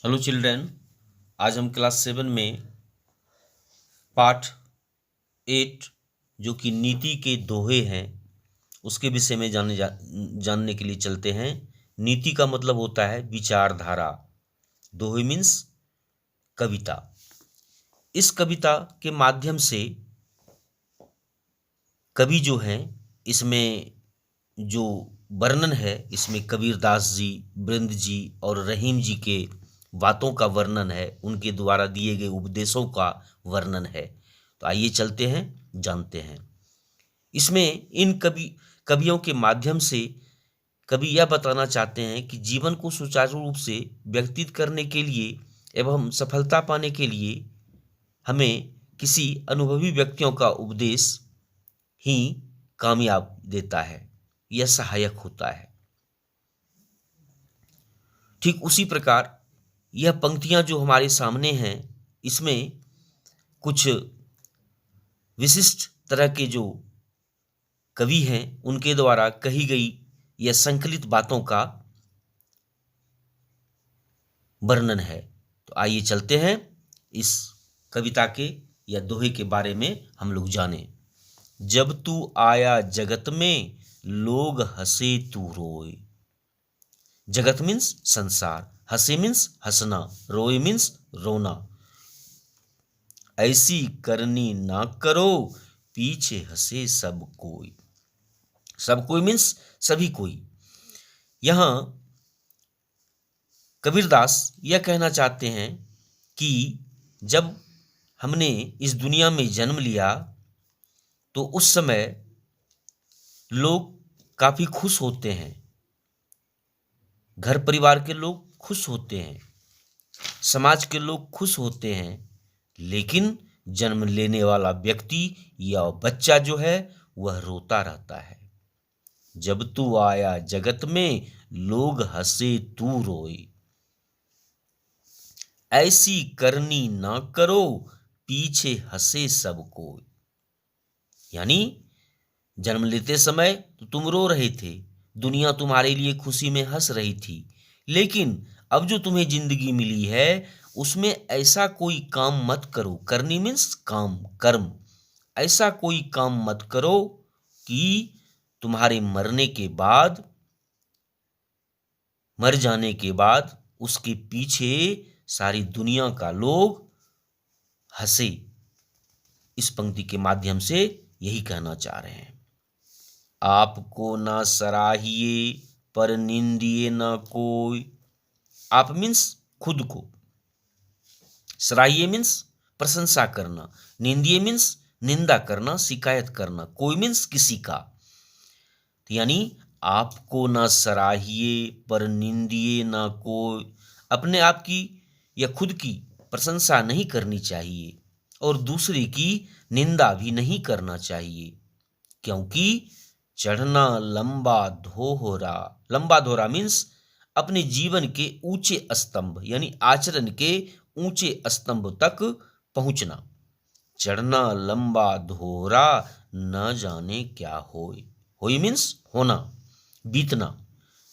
Hello children, आज हम class 7 में पार्ट 8 जो कि नीति के दोहे हैं उसके विषय में जानने के लिए चलते हैं। नीति का मतलब होता है विचारधारा। दोहे मीन्स कविता। इस कविता के माध्यम से कवि जो हैं, इसमें जो वर्णन है, इसमें कबीरदास जी, बृंद जी और रहीम जी के बातों का वर्णन है, उनके द्वारा दिए गए उपदेशों का वर्णन है। तो आइए चलते हैं, जानते हैं। इसमें इन कवियों के माध्यम से कवि यह बताना चाहते हैं कि जीवन को सुचारू रूप से व्यतीत करने के लिए एवं सफलता पाने के लिए हमें किसी अनुभवी व्यक्तियों का उपदेश ही कामयाब देता है, यह सहायक होता है। ठीक उसी प्रकार यह पंक्तियां जो हमारे सामने हैं, इसमें कुछ विशिष्ट तरह के जो कवि हैं उनके द्वारा कही गई यह संकलित बातों का वर्णन है। तो आइए चलते हैं, इस कविता के या दोहे के बारे में हम लोग जानें। जब तू आया जगत में, लोग हंसे तू रोए। जगत मीन्स संसार, हंसे मीन्स हंसना, रोए मीन्स रोना। ऐसी करनी ना करो, पीछे हंसे सब कोई। सब कोई मीन्स सभी कोई। यहां कबीरदास यह कहना चाहते हैं कि जब हमने इस दुनिया में जन्म लिया तो उस समय लोग काफी खुश होते हैं, घर परिवार के लोग खुश होते हैं, समाज के लोग खुश होते हैं, लेकिन जन्म लेने वाला व्यक्ति या बच्चा जो है वह रोता रहता है। जब तू आया जगत में, लोग हंसे तू रोए। ऐसी करनी ना करो, पीछे हंसे सब कोई। यानी जन्म लेते समय तो तुम रो रहे थे, दुनिया तुम्हारे लिए खुशी में हंस रही थी, लेकिन अब जो तुम्हें जिंदगी मिली है उसमें ऐसा कोई काम मत करो। करनी मीन्स काम, कर्म। ऐसा कोई काम मत करो कि तुम्हारे मर जाने के बाद उसके पीछे सारी दुनिया का लोग हंसे। इस पंक्ति के माध्यम से यही कहना चाह रहे हैं। आपको ना सराहिए पर निंदिए ना कोई। आप मीन्स खुद को, सराहिए मीन्स प्रशंसा करना, निंदिए मीन्स निंदा करना, शिकायत करना, कोई मीन्स किसी का। यानी आपको ना सराहिए पर निंदिए ना कोई। अपने आप की या खुद की प्रशंसा नहीं करनी चाहिए और दूसरे की निंदा भी नहीं करना चाहिए, क्योंकि चढ़ना लंबा धोहरा। लंबा धोहरा मीन्स अपने जीवन के ऊंचे स्तंभ यानी आचरण के ऊंचे स्तंभ तक पहुंचना। चढ़ना लंबा धोहरा, न जाने क्या होय। होय मीन्स होना, बीतना।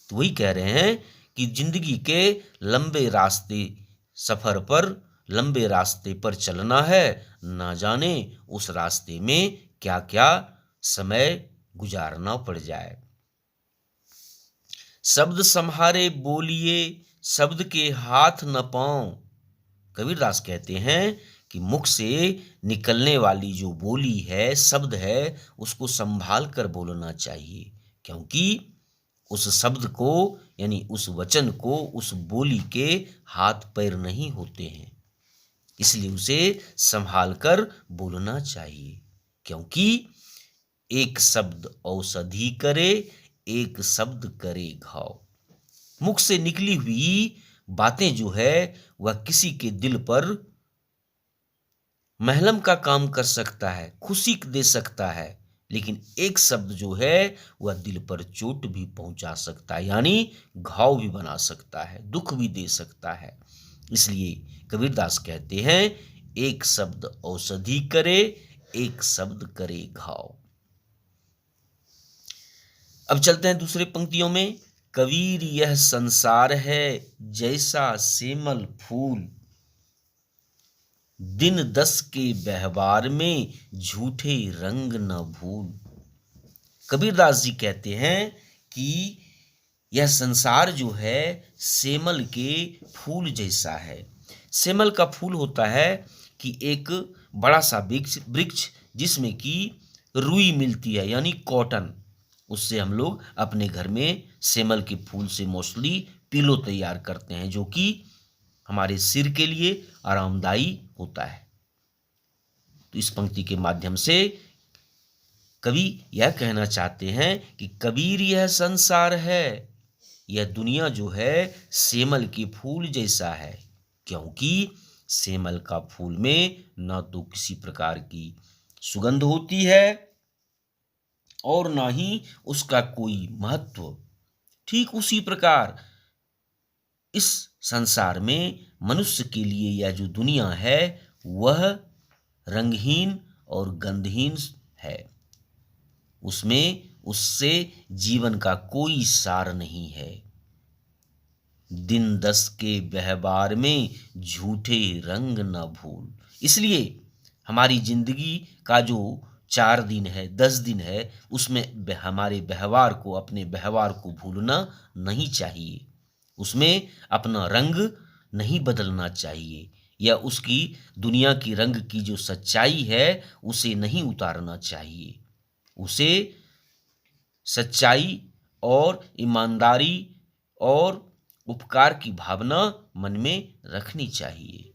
तो वही कह रहे हैं कि जिंदगी के लंबे रास्ते सफर पर, लंबे रास्ते पर चलना है, ना जाने उस रास्ते में क्या क्या समय गुजारना पड़ जाए। शब्द सम्हारे बोलिए, शब्द के हाथ न पांव। कबीरदास कहते हैं कि मुख से निकलने वाली जो बोली है, शब्द है, उसको संभाल कर बोलना चाहिए, क्योंकि उस शब्द को यानी उस वचन को, उस बोली के हाथ पैर नहीं होते हैं, इसलिए उसे संभाल कर बोलना चाहिए। क्योंकि एक शब्द औषधि करे, एक शब्द करे घाव। मुख से निकली हुई बातें जो है वह किसी के दिल पर महलम का काम कर सकता है, खुशी दे सकता है, लेकिन एक शब्द जो है वह दिल पर चोट भी पहुंचा सकता है, यानी घाव भी बना सकता है, दुख भी दे सकता है। इसलिए कबीरदास कहते हैं एक शब्द औषधि करे, एक शब्द करे घाव। अब चलते हैं दूसरे पंक्तियों में। कबीर यह संसार है जैसा सेमल फूल, दिन 10 के व्यवहार में झूठे रंग न भूल। कबीरदास जी कहते हैं कि यह संसार जो है सेमल के फूल जैसा है। सेमल का फूल होता है कि एक बड़ा सा वृक्ष जिसमें कि रुई मिलती है यानी कॉटन, उससे हम लोग अपने घर में सेमल के फूल से मोस्टली पिलो तैयार करते हैं जो कि हमारे सिर के लिए आरामदायी होता है। तो इस पंक्ति के माध्यम से कवि यह कहना चाहते हैं कि कबीर यह संसार है, यह दुनिया जो है सेमल के फूल जैसा है, क्योंकि सेमल का फूल में न तो किसी प्रकार की सुगंध होती है और ना ही उसका कोई महत्व। ठीक उसी प्रकार इस संसार में मनुष्य के लिए यह जो दुनिया है वह रंगहीन और गंधहीन है, उसमें उससे जीवन का कोई सार नहीं है। दिन 10 के व्यवहार में झूठे रंग न भूल। इसलिए हमारी जिंदगी का जो 4 दिन है 10 दिन है उसमें हमारे व्यवहार को अपने व्यवहार को भूलना नहीं चाहिए, उसमें अपना रंग नहीं बदलना चाहिए या उसकी दुनिया की रंग की जो सच्चाई है उसे नहीं उतारना चाहिए। उसे सच्चाई और ईमानदारी और उपकार की भावना मन में रखनी चाहिए।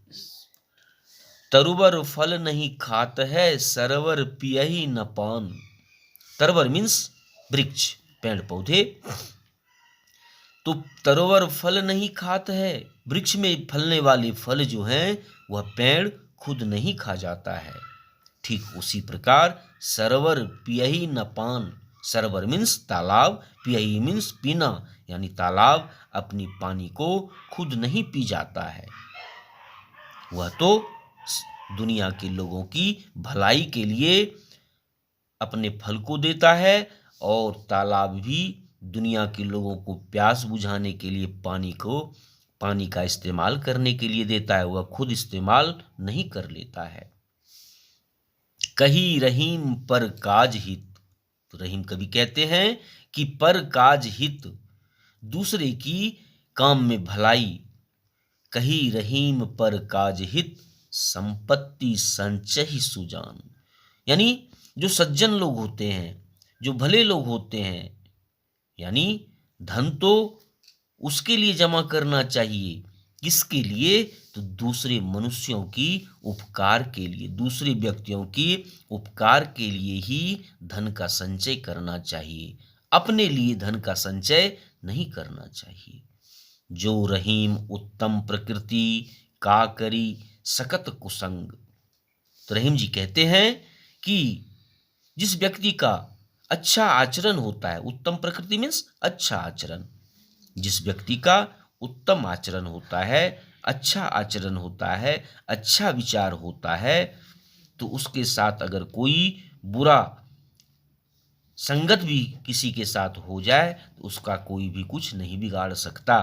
तरुवर फल नहीं खात है सरवर पियहि न पान। तरवर मीन्स वृक्ष, पेड़ पौधे। तो तरोवर फल नहीं खात है, वृक्ष में फलने वाले फल जो हैं वह पेड़ खुद नहीं खा जाता है। ठीक उसी प्रकार सरोवर पियहि न पान। सरोवर मीन्स तालाब, पियहि मीन्स पीना, यानी तालाब अपनी पानी को खुद नहीं पी जाता है, वह तो दुनिया के लोगों की भलाई के लिए अपने फल को देता है और तालाब भी दुनिया के लोगों को प्यास बुझाने के लिए पानी का इस्तेमाल करने के लिए देता है, वह खुद इस्तेमाल नहीं कर लेता है। कही रहीम पर काज हित। तो रहीम कवि कहते हैं कि पर काज हित, दूसरे की काम में भलाई। कही रहीम पर काज हित, संपत्ति संचहि सुजान। यानी जो सज्जन लोग होते हैं, जो भले लोग होते हैं, यानी धन तो उसके लिए जमा करना चाहिए, किसके लिए? तो दूसरे मनुष्यों की उपकार के लिए, दूसरे व्यक्तियों की उपकार के लिए ही धन का संचय करना चाहिए, अपने लिए धन का संचय नहीं करना चाहिए। जो रहीम उत्तम प्रकृति का करी सकत कुसंग। तो रहीम जी कहते हैं कि जिस व्यक्ति का अच्छा आचरण होता है, उत्तम प्रकृति मीन्स अच्छा आचरण, जिस व्यक्ति का उत्तम आचरण होता है, अच्छा आचरण होता है, अच्छा विचार होता है, तो उसके साथ अगर कोई बुरा संगत भी किसी के साथ हो जाए तो उसका कोई भी कुछ नहीं बिगाड़ सकता।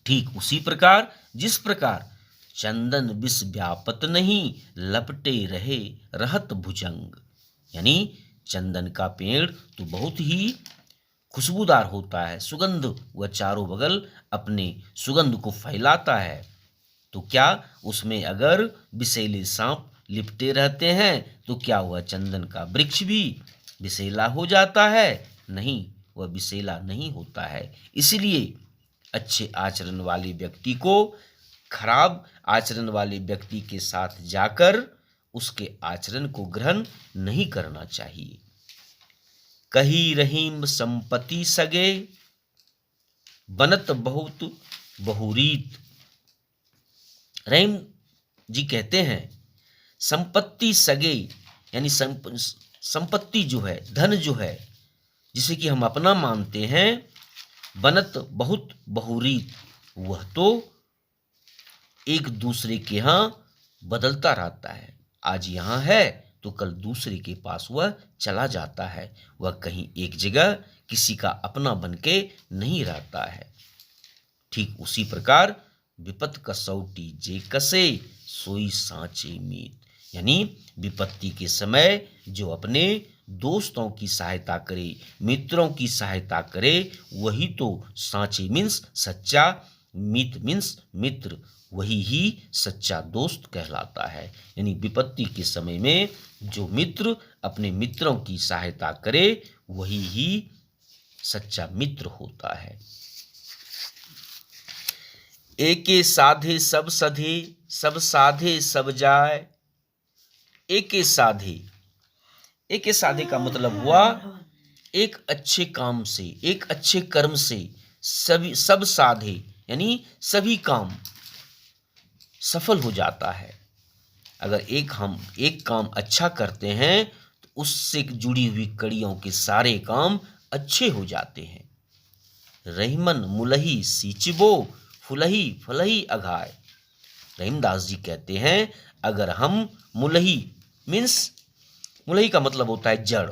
ठीक उसी प्रकार जिस प्रकार चंदन विष व्यापत नहीं लपटे रहे रहत भुजंग, यानी चंदन का पेड़ तो बहुत ही खुशबूदार होता है, सुगंध वह चारों बगल अपने सुगंध को फैलाता है, तो क्या उसमें अगर विषैले सांप लिपटे रहते हैं तो क्या वह चंदन का वृक्ष भी विषैला हो जाता है? नहीं, वह विषैला नहीं होता है। इसलिए अच्छे आचरण वाले व्यक्ति को खराब आचरण वाले व्यक्ति के साथ जाकर उसके आचरण को ग्रहण नहीं करना चाहिए। कही रहीम संपत्ति सगे बनत बहुत बहुरीत। रहीम जी कहते हैं संपत्ति सगे, यानी संपत्ति जो है, धन जो है, जिसे कि हम अपना मानते हैं, बनत बहुत बहुरीत, वह तो एक दूसरे के यहाँ बदलता रहता है। आज यहाँ है तो कल दूसरे के पास वह चला जाता है, वह कहीं एक जगह किसी का अपना बन के नहीं रहता है। ठीक उसी प्रकार विपत कसौटी जे कसे सोई साँचे मीत, यानी विपत्ति के समय जो अपने दोस्तों की सहायता करे, मित्रों की सहायता करे, वही तो साँचे मीन्स सच्चा, मित मीन्स मित्र, वही ही सच्चा दोस्त कहलाता है। यानी विपत्ति के समय में जो मित्र अपने मित्रों की सहायता करे वही ही सच्चा मित्र होता है। एके साधे सब सधे, सब साधे सब जाय। एके साधे, एके साधे का मतलब हुआ एक अच्छे काम से, एक अच्छे कर्म से सभी सब साधे, यानी सभी काम सफल हो जाता है। अगर हम एक काम अच्छा करते हैं तो उससे जुड़ी हुई कड़ियों के सारे काम अच्छे हो जाते हैं। रहीमन मुलही सींचबो, फुलही फलही अघाय। रहीमदास जी कहते हैं अगर हम मुलही मीन्स, मुलही का मतलब होता है जड़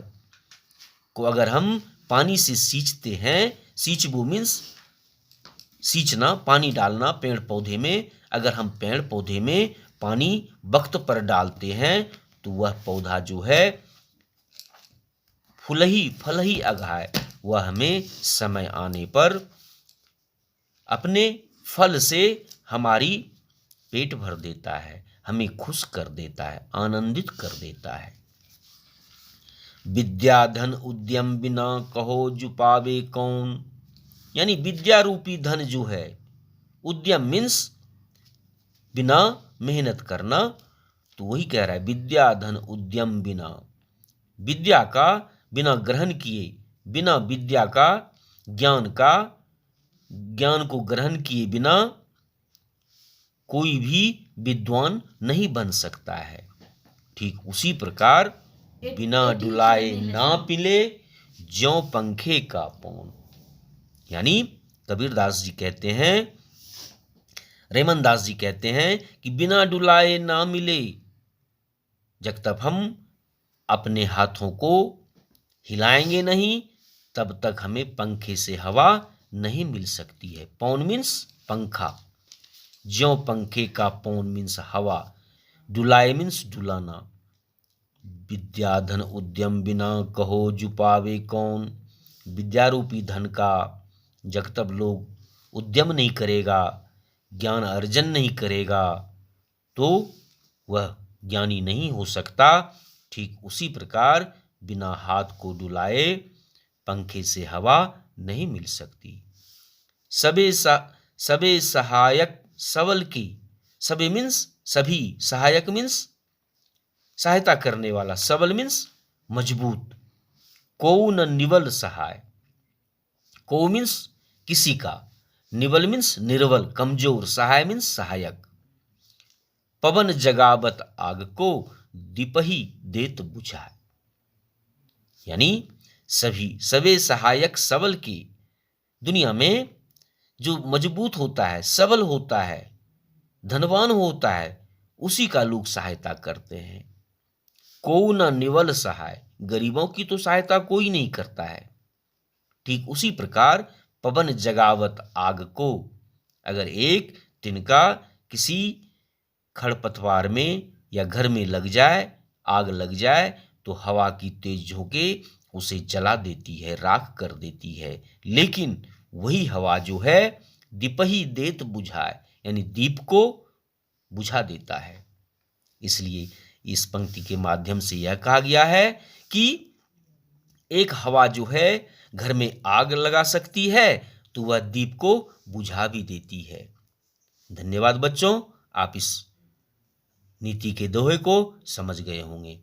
को, अगर हम पानी से सींचते हैं, सींचबो मीन्स सींचना, पानी डालना पेड़ पौधे में, अगर हम पेड़ पौधे में पानी वक्त पर डालते हैं तो वह पौधा जो है फुलही फलही अघाय, वह हमें समय आने पर अपने फल से हमारी पेट भर देता है, हमें खुश कर देता है, आनंदित कर देता है। विद्या धन उद्यम बिना कहो जुपावे कौन, यानी विद्या रूपी धन जो है, उद्यम मीन्स बिना मेहनत करना, तो वही कह रहा है विद्या धन उद्यम बिना, विद्या का बिना ग्रहण किए, बिना विद्या का ज्ञान को ग्रहण किए बिना कोई भी विद्वान नहीं बन सकता है। ठीक उसी प्रकार बिना डुलाए ना पिले ज्यों पंखे का पौन, यानी कबीरदास जी कहते हैं, रेमनदास जी कहते हैं कि बिना डुलाए ना मिले, जब तक हम अपने हाथों को हिलाएंगे नहीं तब तक हमें पंखे से हवा नहीं मिल सकती है। पौन मीन्स पंखा, ज्यों पंखे का पौन मीन्स हवा, डुलाए मीन्स डुलाना। विद्या धन उद्यम बिना कहो जुपावे कौन, विद्या रूपी धन का जब तक लोग उद्यम नहीं करेगा, ज्ञान अर्जन नहीं करेगा तो वह ज्ञानी नहीं हो सकता। ठीक उसी प्रकार बिना हाथ को डुलाए पंखे से हवा नहीं मिल सकती। सबे सहायक सबल की, सबे मीन्स सभी, सहायक मीन्स सहायता करने वाला, सबल मीन्स मजबूत, को न निवल सहाय, को मीन्स किसी का, निवल मीन्स निर्बल कमजोर, सहाय मीन्स सहायक। पवन जगावत आग को दीपही देत बुझाए, यानी सबे सहायक सबल की, दुनिया में जो मजबूत होता है, सबल होता है, धनवान होता है, उसी का लोग सहायता करते हैं। को न निवल सहाय, गरीबों की तो सहायता कोई नहीं करता है। ठीक उसी प्रकार पवन जगावत आग को, अगर एक तिनका किसी खरपतवार में या घर में लग जाए, आग लग जाए तो हवा की तेज झोंके उसे जला देती है, राख कर देती है। लेकिन वही हवा जो है दीपही देत बुझाए, यानी दीप को बुझा देता है। इसलिए इस पंक्ति के माध्यम से यह कहा गया है कि एक हवा जो है घर में आग लगा सकती है तो वह दीप को बुझा भी देती है। धन्यवाद बच्चों, आप इस नीति के दोहे को समझ गए होंगे।